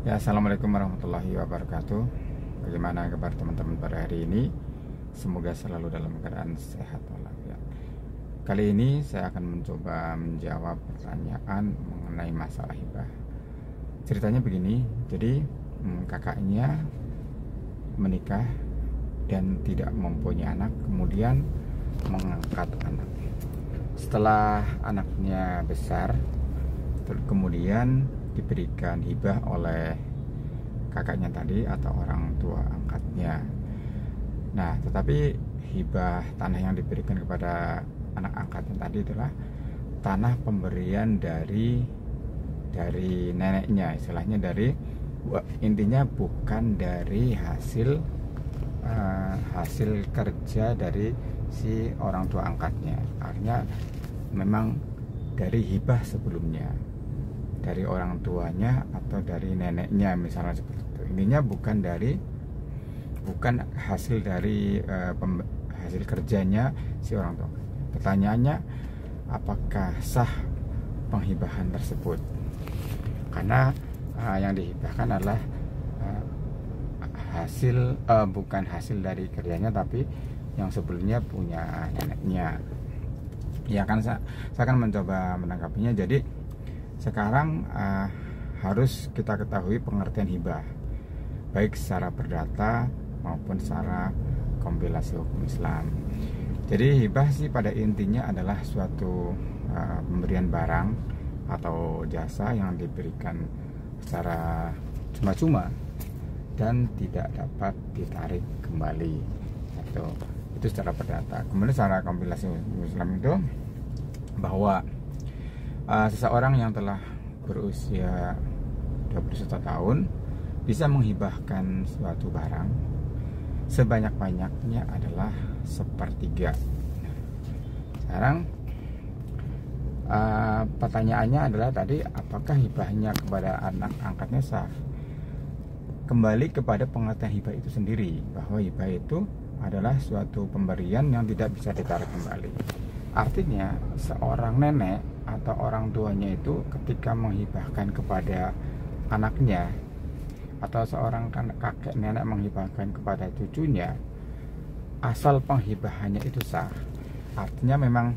Ya, assalamualaikum warahmatullahi wabarakatuh. Bagaimana kabar teman-teman pada hari ini? Semoga selalu dalam keadaan sehat walafiat. Kali ini saya akan mencoba menjawab pertanyaan mengenai masalah hibah. Ceritanya begini, jadi kakaknya menikah dan tidak mempunyai anak, kemudian mengangkat anak. Setelah anaknya besar, kemudian diberikan hibah oleh kakaknya tadi atau orang tua angkatnya. Nah, tetapi hibah tanah yang diberikan kepada anak angkatnya tadi adalah tanah pemberian dari neneknya, istilahnya intinya bukan dari hasil kerja dari si orang tua angkatnya. Artinya memang dari hibah sebelumnya, dari orang tuanya atau dari neneknya misalnya seperti itu. Intinya bukan hasil dari hasil kerjanya si orang tua. Pertanyaannya, apakah sah penghibahan tersebut? Karena yang dihibahkan adalah bukan hasil dari kerjanya, tapi yang sebelumnya punya neneknya. Ya kan, saya akan mencoba menanggapinya. Jadi sekarang harus kita ketahui pengertian hibah, baik secara perdata maupun secara kompilasi hukum Islam. Jadi hibah sih pada intinya adalah suatu pemberian barang atau jasa yang diberikan secara cuma-cuma dan tidak dapat ditarik kembali. Itu secara perdata. Kemudian secara kompilasi hukum Islam itu bahwa seseorang yang telah berusia 21 tahun bisa menghibahkan suatu barang sebanyak-banyaknya adalah sepertiga. Sekarang pertanyaannya adalah tadi, apakah hibahnya kepada anak angkatnya sah? Kembali kepada pengertian hibah itu sendiri, bahwa hibah itu adalah suatu pemberian yang tidak bisa ditarik kembali. Artinya seorang nenek atau orang tuanya itu ketika menghibahkan kepada anaknya, atau seorang kakek nenek menghibahkan kepada cucunya, asal penghibahannya itu sah. Artinya memang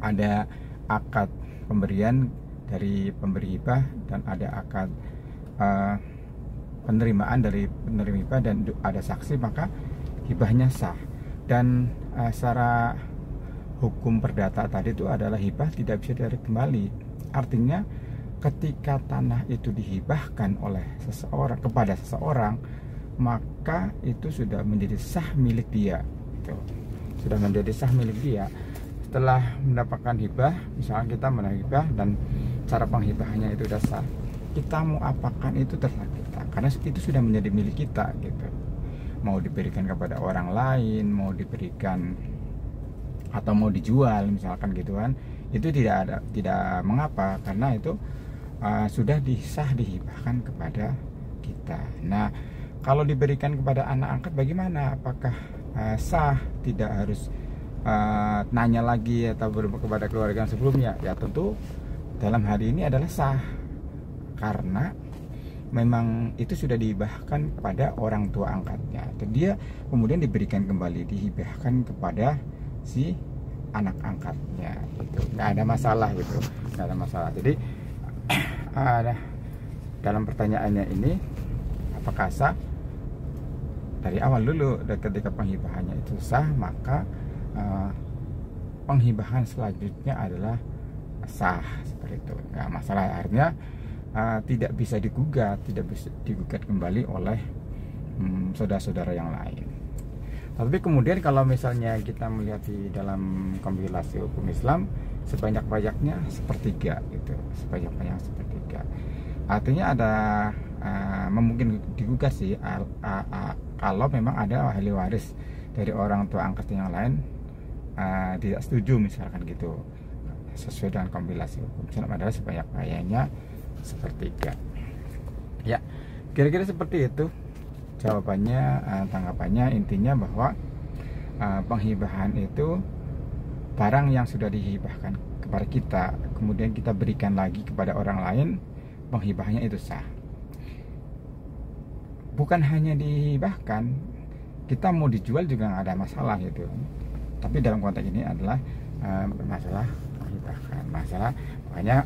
ada akad pemberian dari pemberi hibah dan ada akad penerimaan dari penerima hibah dan ada saksi, maka hibahnya sah. Dan secara hukum perdata tadi itu adalah hibah tidak bisa ditarik kembali. Artinya ketika tanah itu dihibahkan oleh seseorang kepada seseorang, maka itu sudah menjadi sah milik dia. Sudah menjadi sah milik dia. Setelah mendapatkan hibah, misalnya kita menerima hibah dan cara penghibahannya itu sudah sah, kita mau apakan itu terserah kita, karena itu sudah menjadi milik kita gitu. Mau diberikan kepada orang lain, mau diberikan atau mau dijual misalkan gitu kan, itu tidak mengapa, karena itu sudah dihibahkan kepada kita. Nah, kalau diberikan kepada anak angkat bagaimana? Apakah sah? Tidak harus nanya lagi atau kepada keluarga sebelumnya? Ya tentu dalam hari ini adalah sah, karena memang itu sudah dihibahkan kepada orang tua angkatnya, dan dia kemudian diberikan kembali, dihibahkan kepada si anak angkatnya gitu. Nggak ada masalah gitu, nggak ada masalah. Jadi dalam pertanyaannya ini, apakah sah? Dari awal dulu, ketika penghibahannya itu sah, maka penghibahan selanjutnya adalah sah, seperti itu. Nggak masalah, artinya tidak bisa digugat kembali oleh saudara-saudara yang lain. Tapi kemudian kalau misalnya kita melihat di dalam kompilasi hukum Islam, sebanyak-banyaknya sepertiga gitu, sebanyak-banyaknya sepertiga. Artinya ada mungkin digugat sih kalau memang ada ahli waris dari orang tua angkat yang lain tidak setuju misalkan gitu. Sesuai dengan kompilasi hukum Islam adalah sebanyak-banyaknya sepertiga. Ya, kira-kira seperti itu jawabannya, tanggapannya. Intinya bahwa penghibahan itu barang yang sudah dihibahkan kepada kita, kemudian kita berikan lagi kepada orang lain, penghibahnya itu sah. bukan hanya dihibahkan, kita mau dijual juga nggak ada masalah gitu. Tapi dalam konteks ini adalah masalah menghibahkan, masalah makanya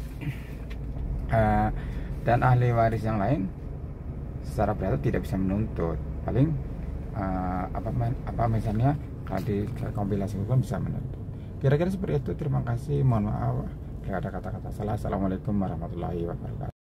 dan ahli waris yang lain secara perdata tidak bisa menuntut, paling apa misalnya di kompilasi hukum bisa menuntut. Kira-kira seperti itu. Terima kasih, mohon maaf jika ada kata-kata salah. Assalamualaikum warahmatullahi wabarakatuh.